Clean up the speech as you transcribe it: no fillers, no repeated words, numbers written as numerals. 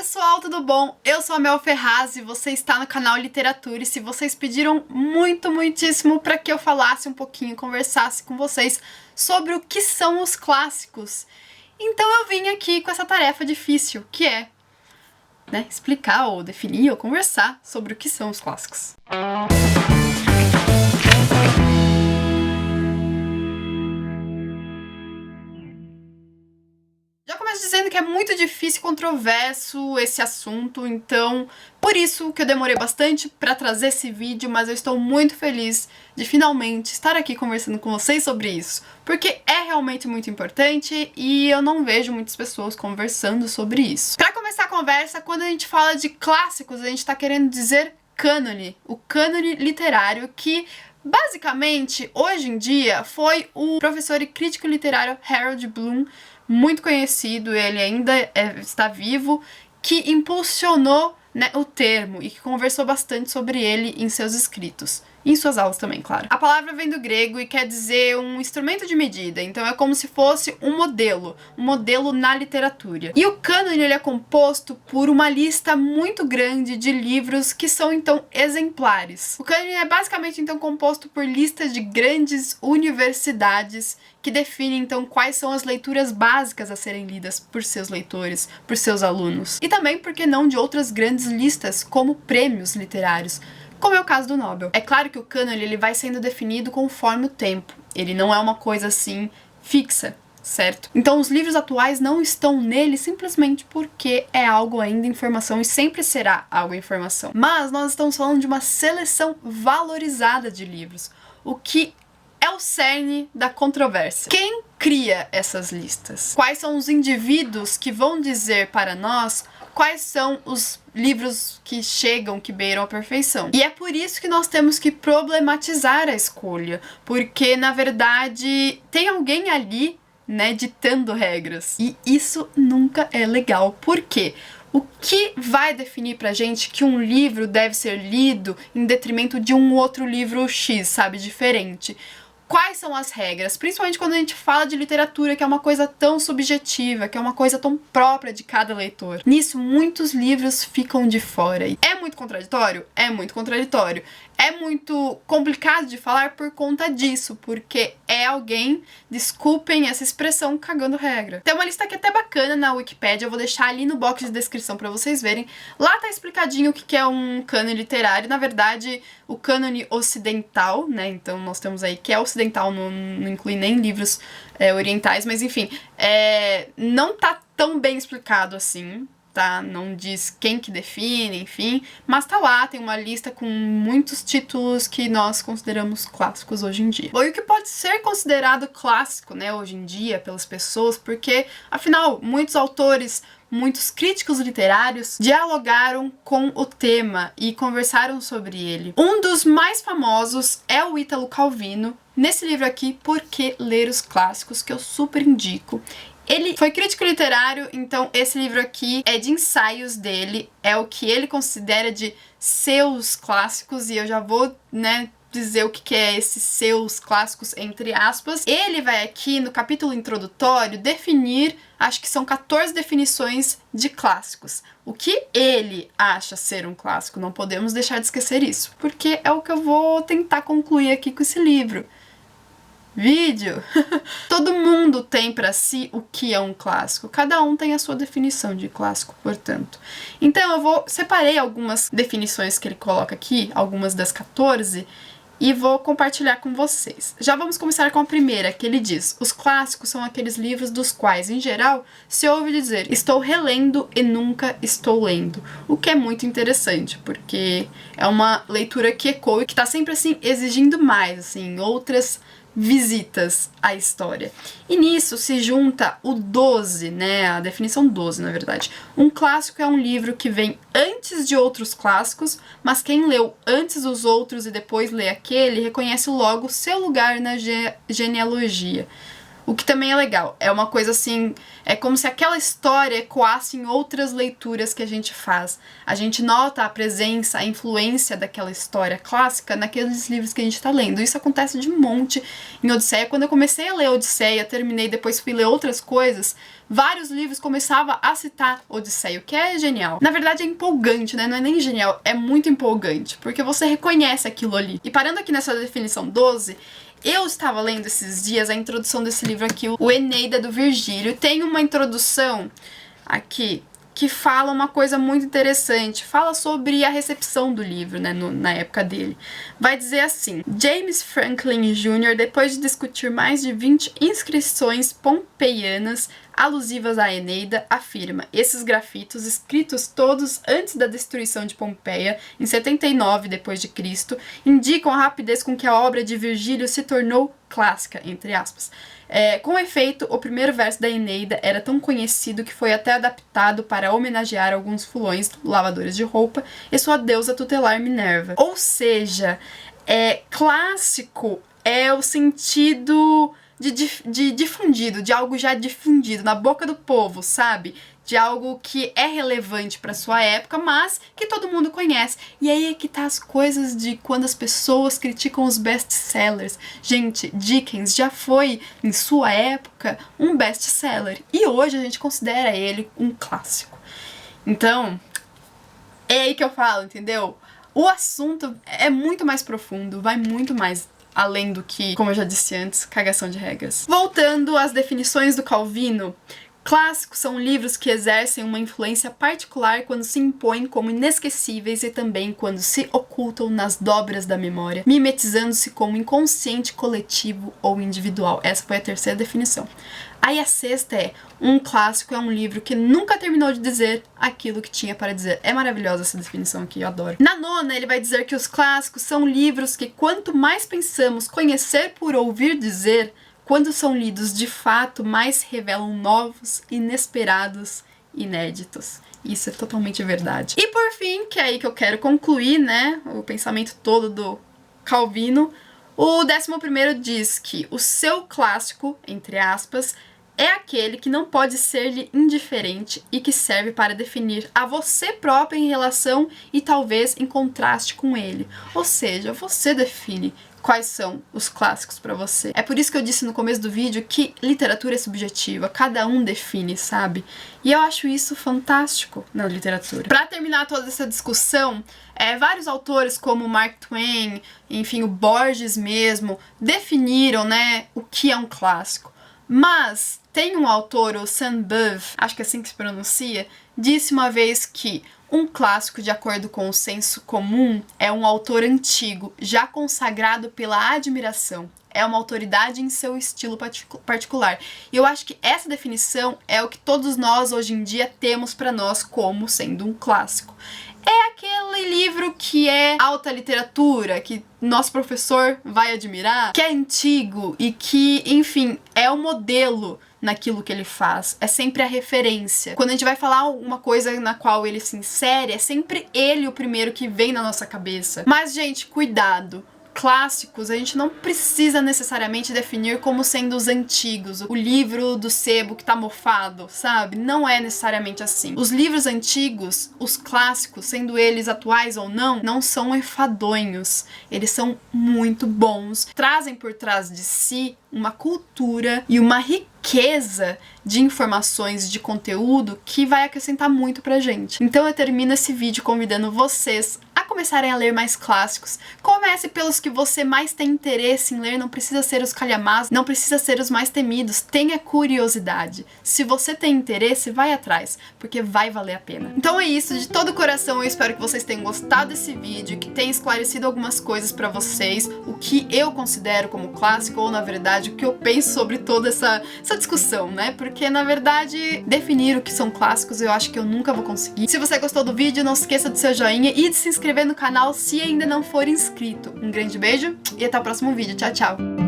pessoal, tudo bom? Eu sou a Mel Ferraz e você está no canal Literatura e se vocês pediram muitíssimo para que eu falasse um pouquinho, conversasse com vocês sobre o que são os clássicos, então eu vim aqui com essa tarefa difícil, que é, explicar ou definir ou conversar sobre o que são os clássicos. Já começo dizendo que é muito difícil e controverso esse assunto, então por isso que eu demorei bastante para trazer esse vídeo, mas eu estou muito feliz de finalmente estar aqui conversando com vocês sobre isso, porque é realmente muito importante e eu não vejo muitas pessoas conversando sobre isso. Para começar a conversa, quando a gente fala de clássicos, a gente está querendo dizer cânone, o cânone literário que basicamente, hoje em dia, foi o professor e crítico literário Harold Bloom, muito conhecido, ele ainda está vivo, que impulsionou o termo e que conversou bastante sobre ele em seus escritos. E em suas aulas também, claro. A palavra vem do grego e quer dizer um instrumento de medida, então é como se fosse um modelo na literatura. E o cânone ele é composto por uma lista muito grande de livros que são então exemplares. O cânone é basicamente então composto por listas de grandes universidades que definem então quais são as leituras básicas a serem lidas por seus leitores, por seus alunos. E também, por que não, de outras grandes listas, como prêmios literários, como é o caso do Nobel. É claro que o cânone ele vai sendo definido conforme o tempo. Ele não é uma coisa assim fixa, certo? Então os livros atuais não estão nele simplesmente porque é algo ainda em formação e sempre será algo em formação. Mas nós estamos falando de uma seleção valorizada de livros, o que é o cerne da controvérsia. Quem cria essas listas? Quais são os indivíduos que vão dizer para nós quais são os livros que chegam, que beiram a perfeição? E é por isso que nós temos que problematizar a escolha, porque na verdade tem alguém ali, ditando regras. E isso nunca é legal. Por quê? O que vai definir pra gente que um livro deve ser lido em detrimento de um outro livro X, sabe, diferente? Quais são as regras? Principalmente quando a gente fala de literatura, que é uma coisa tão subjetiva, que é uma coisa tão própria de cada leitor. Nisso, muitos livros ficam de fora. É muito contraditório? É muito contraditório. É muito complicado de falar por conta disso, porque é alguém, desculpem essa expressão, cagando regra. Tem uma lista aqui até bacana na Wikipédia, eu vou deixar ali no box de descrição pra vocês verem. Lá tá explicadinho o que é um cânone literário. Na verdade, o cânone ocidental, então nós temos aí que é ocidental, não inclui nem livros orientais, mas enfim, não tá tão bem explicado assim. Tá? Não diz quem que define, enfim, mas tá lá, tem uma lista com muitos títulos que nós consideramos clássicos hoje em dia. Bom, e o que pode ser considerado clássico, hoje em dia, pelas pessoas, porque, afinal, muitos autores, muitos críticos literários dialogaram com o tema e conversaram sobre ele. Um dos mais famosos é o Ítalo Calvino, nesse livro aqui, Por que Ler os Clássicos, que eu super indico. Ele foi crítico literário, então esse livro aqui é de ensaios dele, é o que ele considera de seus clássicos, e eu já vou, dizer o que é esses seus clássicos, entre aspas. Ele vai aqui, no capítulo introdutório, definir, acho que são 14 definições de clássicos. O que ele acha ser um clássico, não podemos deixar de esquecer isso, porque é o que eu vou tentar concluir aqui com esse livro. Vídeo! Todo mundo tem pra si o que é um clássico. Cada um tem a sua definição de clássico, portanto. Então separei algumas definições que ele coloca aqui, algumas das 14, e vou compartilhar com vocês. Já vamos começar com a primeira, que ele diz: os clássicos são aqueles livros dos quais, em geral, se ouve dizer estou relendo e nunca estou lendo. O que é muito interessante, porque é uma leitura que ecoa e que tá sempre assim exigindo mais, assim, outras visitas à história. E nisso se junta o 12, a definição 12, na verdade. Um clássico é um livro que vem antes de outros clássicos, mas quem leu antes dos outros e depois lê aquele, reconhece logo seu lugar na genealogia. O que também é legal, é uma coisa assim, é como se aquela história ecoasse em outras leituras que a gente faz. A gente nota a presença, a influência daquela história clássica naqueles livros que a gente tá lendo. Isso acontece de monte em Odisseia. Quando eu comecei a ler Odisseia, terminei, depois fui ler outras coisas, vários livros começavam a citar Odisseia, o que é genial. Na verdade é empolgante, né? Não é nem genial, é muito empolgante, porque você reconhece aquilo ali. E parando aqui nessa definição 12, eu estava lendo esses dias a introdução desse livro aqui, o Eneida do Virgílio. Tem uma introdução aqui que fala uma coisa muito interessante. Fala sobre a recepção do livro, né, na época dele. Vai dizer assim: James Franklin Jr., depois de discutir mais de 20 inscrições pompeianas alusivas à Eneida, afirma: esses grafitos, escritos todos antes da destruição de Pompeia, em 79 d.C., indicam a rapidez com que a obra de Virgílio se tornou clássica, entre aspas. Com efeito, o primeiro verso da Eneida era tão conhecido que foi até adaptado para homenagear alguns fulões, lavadores de roupa, e sua deusa tutelar Minerva. Ou seja, clássico é o sentido de difundido, de algo já difundido na boca do povo, sabe? De algo que é relevante para sua época, mas que todo mundo conhece. E aí é que tá as coisas de quando as pessoas criticam os best-sellers. Gente, Dickens já foi, em sua época, um best-seller. E hoje a gente considera ele um clássico. Então, é aí que eu falo, entendeu? O assunto é muito mais profundo, vai muito mais além do que, como eu já disse antes, cagação de regras. Voltando às definições do Calvino, clássicos são livros que exercem uma influência particular quando se impõem como inesquecíveis e também quando se ocultam nas dobras da memória, mimetizando-se como inconsciente coletivo ou individual. Essa foi a terceira definição. Aí a sexta é: um clássico é um livro que nunca terminou de dizer aquilo que tinha para dizer. É maravilhosa essa definição aqui, eu adoro. Na nona, ele vai dizer que os clássicos são livros que quanto mais pensamos conhecer por ouvir dizer, quando são lidos de fato, mais revelam novos, inesperados, inéditos. Isso é totalmente verdade. E por fim, que é aí que eu quero concluir, né, o pensamento todo do Calvino, o 11º diz que o seu clássico, entre aspas, é aquele que não pode ser-lhe indiferente e que serve para definir a você própria em relação e talvez em contraste com ele. Ou seja, você define quais são os clássicos para você. É por isso que eu disse no começo do vídeo que literatura é subjetiva, cada um define, sabe? E eu acho isso fantástico na literatura. Para terminar toda essa discussão, vários autores como Mark Twain, enfim, o Borges mesmo, definiram, né, o que é um clássico. Mas tem um autor, o Sainte-Beuve, acho que é assim que se pronuncia, disse uma vez que um clássico, de acordo com o senso comum, é um autor antigo, já consagrado pela admiração. É uma autoridade em seu estilo particular. E eu acho que essa definição é o que todos nós hoje em dia temos para nós como sendo um clássico. É aquele livro que é alta literatura, que nosso professor vai admirar, que é antigo e que, enfim, é o modelo naquilo que ele faz. É sempre a referência. Quando a gente vai falar uma coisa na qual ele se insere, é sempre ele o primeiro que vem na nossa cabeça. Mas, gente, cuidado! Clássicos, a gente não precisa necessariamente definir como sendo os antigos, o livro do sebo que tá mofado, sabe? Não é necessariamente assim. Os livros antigos, os clássicos, sendo eles atuais ou não, não são enfadonhos. Eles são muito bons, trazem por trás de si uma cultura e uma riqueza de informações, de conteúdo que vai acrescentar muito pra gente. Então eu termino esse vídeo convidando vocês a começarem a ler mais clássicos. Comece pelos que você mais tem interesse em ler, não precisa ser os calhamaços, não precisa ser os mais temidos, tenha curiosidade. Se você tem interesse, vai atrás, porque vai valer a pena. Então é isso, de todo o coração eu espero que vocês tenham gostado desse vídeo, que tenha esclarecido algumas coisas pra vocês, o que eu considero como clássico, ou na verdade o que eu penso sobre toda essa discussão, né? Porque na verdade definir o que são clássicos eu acho que eu nunca vou conseguir. Se você gostou do vídeo, não se esqueça do seu joinha e de se inscrever no canal se ainda não for inscrito. Um grande beijo e até o próximo vídeo. Tchau, tchau!